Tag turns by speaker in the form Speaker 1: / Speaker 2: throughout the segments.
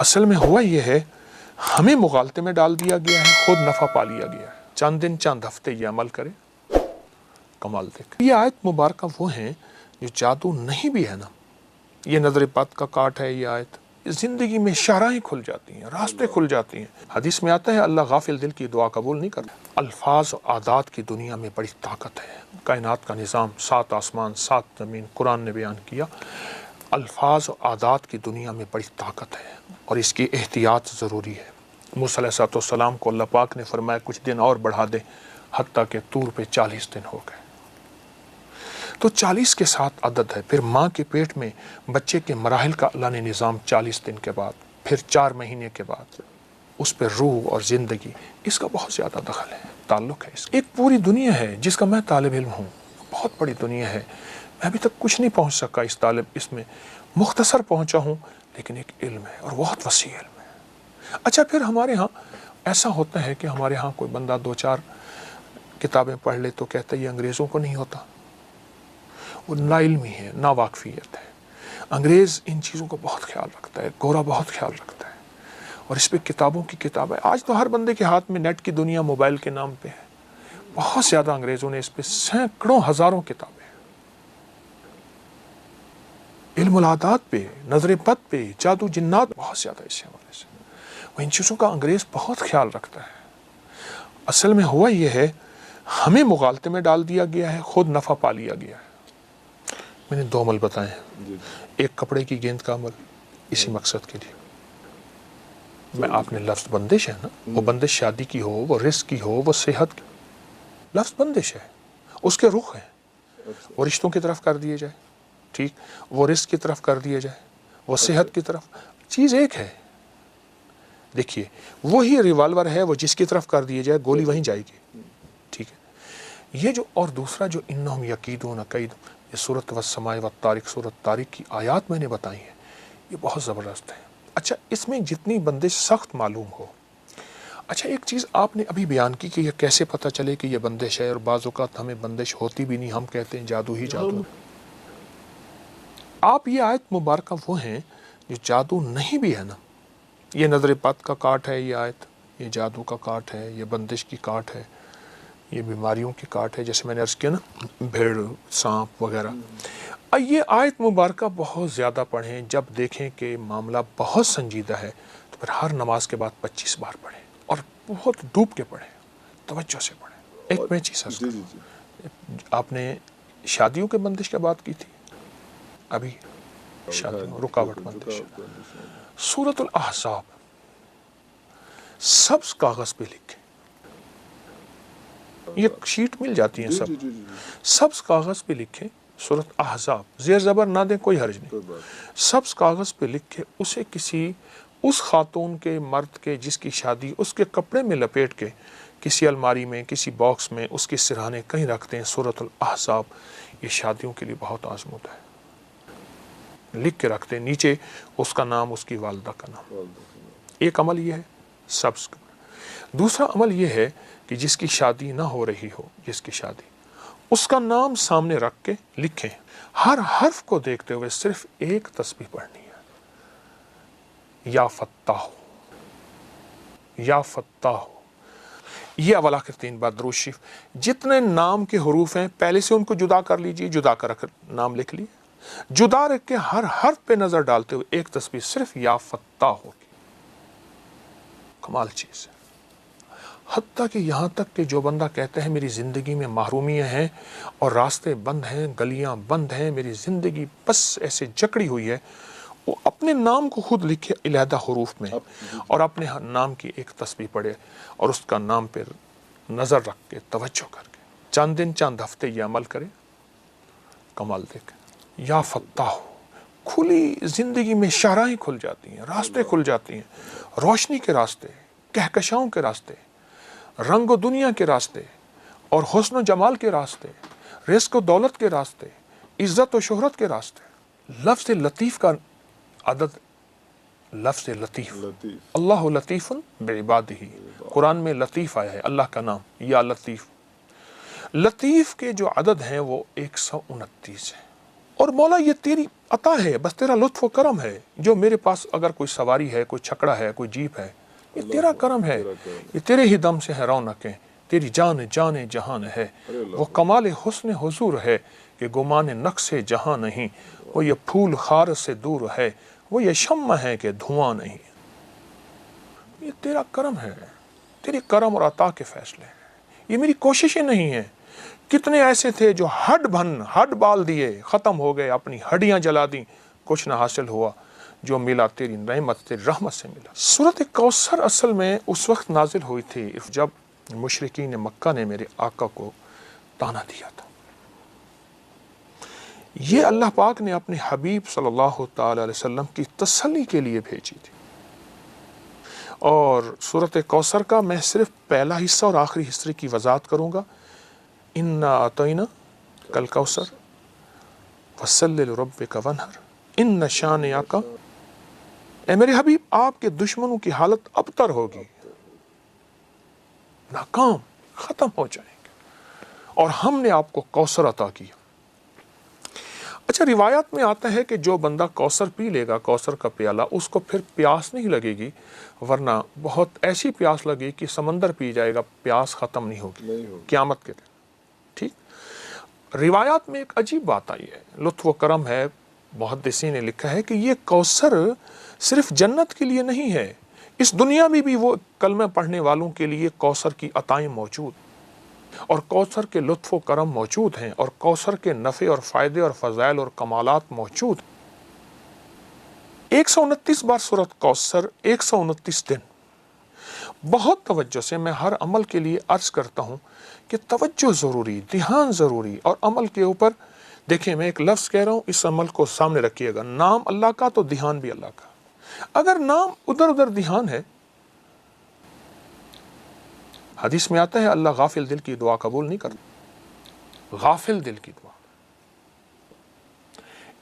Speaker 1: اصل میں ہوا یہ ہے، ہمیں مغالطے میں ڈال دیا گیا ہے، خود نفع پا لیا گیا ہے۔ چند دن چند ہفتے یہ عمل کرے، کمال دیکھ۔ یہ آیت مبارکہ وہ ہیں جو جادو نہیں بھی ہے نا، یہ نظر بد کا کاٹ ہے یہ آیت، زندگی میں شاہراہیں کھل جاتی ہیں، راستے کھل جاتی ہیں۔ حدیث میں آتا ہے اللہ غافل دل کی دعا قبول نہیں کرتا۔ الفاظ و عادات کی دنیا میں بڑی طاقت ہے۔ کائنات کا نظام، 7 آسمان 7 زمین، قرآن نے بیان کیا۔ الفاظ و عادات کی دنیا میں بڑی طاقت ہے اور اس کی احتیاط ضروری ہے۔ موسیٰ علیہ السلام کو اللہ پاک نے فرمایا کچھ دن اور بڑھا دے، حتیٰ کہ طور پہ 40 دن ہو گئے۔ تو 40 کے ساتھ عدد ہے۔ پھر ماں کے پیٹ میں بچے کے مراحل کا اللہ نے نظام 40 دن کے بعد، پھر 4 مہینے کے بعد اس پہ روح اور زندگی، اس کا بہت زیادہ دخل ہے، تعلق ہے اس کا۔ ایک پوری دنیا ہے جس کا میں طالب علم ہوں، بہت بڑی دنیا ہے، میں ابھی تک کچھ نہیں پہنچ سکا اس میں مختصر پہنچا ہوں، لیکن ایک علم ہے اور بہت وسیع علم ہے۔ اچھا پھر ہمارے ہاں ایسا ہوتا ہے کہ ہمارے ہاں کوئی بندہ 2-4 کتابیں پڑھ لے تو کہتا ہے یہ انگریزوں کو نہیں ہوتا، وہ نا علمی ہے، نا واقفیت ہے۔ انگریز ان چیزوں کو بہت خیال رکھتا ہے، گورا بہت خیال رکھتا ہے، اور اس پہ کتابوں کی کتاب ہے۔ آج تو ہر بندے کے ہاتھ میں نیٹ کی دنیا موبائل کے نام پہ ہے، بہت زیادہ انگریزوں نے اس پہ سینکڑوں ہزاروں کتابیں، علم العادات پہ، نظر بد پہ، جادو جنات، بہت زیادہ اس حوالے سے وہ ان چیزوں کا انگریز بہت خیال رکھتا ہے۔ اصل میں ہوا یہ ہے، ہمیں مغالطے میں ڈال دیا گیا ہے، خود نفع پا لیا گیا ہے۔ میں نے 2 عمل بتائے ہیں، ایک کپڑے کی گیند کا عمل اسی مقصد کے لیے۔ میں آپ نے لفظ بندش ہے نا، وہ بندش شادی کی ہو، وہ رزق کی ہو، وہ صحت کی، لفظ بندش ہے، اس کے رخ ہیں، وہ رشتوں کی طرف کر دیے جائے، ٹھیک، وہ رزق کی طرف کر دیے جائے، وہ صحت کی طرف، چیز ایک ہے۔ دیکھیے وہی ریوالور ہے، وہ جس کی طرف کر دیے جائے گولی وہیں جائے گی، ٹھیک ہے۔ یہ جو اور دوسرا جو انہم یکیدون کید، یہ سورۃ والسماء والطارق، سورۃ طارق کی آیات میں نے بتائی ہیں، یہ بہت زبردست ہے۔ اچھا اس میں جتنی بندش سخت معلوم ہو، اچھا ایک چیز آپ نے ابھی بیان کی کہ یہ کیسے پتہ چلے کہ یہ بندش ہے، اور بعض اوقات ہمیں بندش ہوتی بھی نہیں، ہم کہتے ہیں جادو ہی جادو۔ آپ یہ آیت مبارکہ وہ ہیں جو جادو نہیں بھی ہے نا، یہ نظر بد کا کاٹ ہے یہ آیت، یہ جادو کا کاٹ ہے، یہ بندش کی کاٹ ہے، یہ بیماریوں کی کاٹ ہے، جیسے میں نے عرض کیا نا، بھیڑ، سانپ وغیرہ۔ یہ آیت مبارکہ بہت زیادہ پڑھیں، جب دیکھیں کہ معاملہ بہت سنجیدہ ہے تو پھر ہر نماز کے بعد 25 بار پڑھیں، اور بہت ڈوب کے پڑھیں، توجہ سے پڑھیں۔ ایک میں چیز عرض کروں، آپ نے شادیوں کے بندش کی بات کی تھی، ابھی شادیوں رکاوٹ بندش، سورۃ الاحزاب سبز کاغذ پہ لکھیں، یہ شیٹ مل جاتی ہیں سب، سبز کاغذ پہ لکھیں سورۃ احزاب، زیر زبر نہ دیں کوئی حرج نہیں، سبز کاغذ پہ لکھ کے اسے کسی اس خاتون کے، مرد کے جس کی شادی، اس کے کپڑے میں لپیٹ کے کسی الماری میں، کسی باکس میں اس کے سرہانے کہیں رکھتے ہیں، سورۃ الاحزاب، یہ شادیوں کے لیے بہت آزمودہ ہے، لکھ کے رکھتے ہیں، نیچے اس کا نام، اس کی والدہ کا نام۔ ایک عمل یہ ہے سبز کا۔ دوسرا عمل یہ ہے کہ جس کی شادی نہ ہو رہی ہو، جس کی شادی، اس کا نام سامنے رکھ کے لکھیں، ہر حرف کو دیکھتے ہوئے صرف ایک تسبیح پڑھنی ہے، یا فتاح، یا فتاح۔ یہ اول آخر 3 بار درود شریف، جتنے نام کے حروف ہیں پہلے سے ان کو جدا کر لیجئے، جدا کر رکھ، نام لکھ لیے، جدا رکھ کے ہر حرف پہ نظر ڈالتے ہوئے ایک تسبیح صرف یا فتاح ہوگی، کمال چیز ہے۔ حتیٰ کہ یہاں تک کہ جو بندہ کہتا ہے میری زندگی میں محرومیاں ہیں اور راستے بند ہیں، گلیاں بند ہیں، میری زندگی بس ایسے جکڑی ہوئی ہے، وہ اپنے نام کو خود لکھے علیحدہ حروف میں، اور اپنے نام کی ایک تسبیح پڑھے، اور اس کا نام پہ نظر رکھ کے، توجہ کر کے، چند دن چند ہفتے یہ عمل کرے، کمال دیکھیں۔ یا فتاح، کھلی زندگی میں شاہراہیں کھل جاتی ہیں، راستے کھل جاتی ہیں، روشنی کے راستے، کہکشاؤں کے راستے، رنگ و دنیا کے راستے، اور حسن و جمال کے راستے، رزق و دولت کے راستے، عزت و شہرت کے راستے۔ لفظ لطیف کا عدد، لفظ لطیف، اللہ لطیف بعبادہ، قرآن میں لطیف آیا ہے، اللہ کا نام، یا لطیف۔ لطیف کے جو عدد ہیں وہ 129 ہیں، اور مولا یہ تیری عطا ہے، بس تیرا لطف و کرم ہے، جو میرے پاس اگر کوئی سواری ہے، کوئی چھکڑا ہے، کوئی جیپ ہے، یہ تیرا کرم ہے، یہ تیرے ہی دم سے ہے رونقیں، تیری جان جان جہان ہے، وہ کمال حسن حضور ہے کہ گمان نقص جہاں نہیں، وہ یہ پھول خار سے دور ہے، وہ یہ شمع ہے کہ دھواں نہیں۔ یہ تیرا کرم ہے، تیری کرم اور عطا کے فیصلے ہیں، یہ میری کوششیں نہیں ہیں۔ کتنے ایسے تھے جو ہڈ بال دیے، ختم ہو گئے، اپنی ہڈیاں جلا دیں، کچھ نہ حاصل ہوا، جو ملا تیری نعمت، تیری رحمت سے ملا۔ سورۃ کوثر اصل میں اس وقت نازل ہوئی تھی جب مشرکین مکہ نے میرے آقا کو طعنہ دیا تھا۔ یہ اللہ پاک نے اپنے حبیب صلی اللہ تعالی علیہ وسلم کی تسلی کے لیے بھیجی تھی۔ اور سورۃ کوثر کا میں صرف پہلا حصہ اور آخری حصے کی وضاحت کروں گا۔ اِنَّا أَعْطَيْنَاكَ الْكَوْثَرَ فَصَلِّ لِرَبِّكَ وَانْحَرْ إِنَّ شَانِئَكَ، اے میرے حبیب آپ کے دشمنوں کی حالت ابتر ہوگی، ناکام، ختم ہو جائیں گے، اور ہم نے آپ کو کوثر عطا کیا۔ اچھا، روایات میں آتا ہے کہ جو بندہ کوثر پی لے گا، کوثر کا پیالہ، اس کو پھر پیاس نہیں لگے گی، ورنہ بہت ایسی پیاس لگے کہ سمندر پی جائے گا، پیاس ختم نہیں ہوگی قیامت کے دن۔ ٹھیک، روایات میں ایک عجیب بات آئی ہے، لطف و کرم ہے، محدثین نے لکھا ہے کہ یہ کوثر صرف جنت کے لیے نہیں ہے، اس دنیا میں بھی وہ کلمہ پڑھنے والوں کے لیے کوثر کی عطائیں موجود، اور کوثر کے لطف و کرم موجود ہیں، اور کوثر کے نفع اور فائدے اور فضائل اور کمالات موجود ہیں۔ 129 بار سورۃ کوثر، 129 دن۔ بہت توجہ سے میں ہر عمل کے لیے عرض کرتا ہوں کہ توجہ ضروری، دھیان ضروری، اور عمل کے اوپر دیکھیں، میں ایک لفظ کہہ رہا ہوں، اس عمل کو سامنے رکھیے گا، نام اللہ کا تو دھیان بھی اللہ کا۔ اگر نام ادھر ادھر دھیان ہے، حدیث میں آتا ہے اللہ غافل دل کی دعا قبول نہیں کرتا، غافل دل کی دعا۔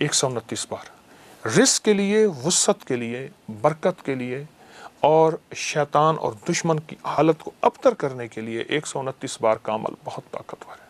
Speaker 1: 129 بار رزق کے لیے، وسعت کے لیے، برکت کے لیے، اور شیطان اور دشمن کی حالت کو ابتر کرنے کے لیے 129 بار کا عمل بہت طاقتور ہے۔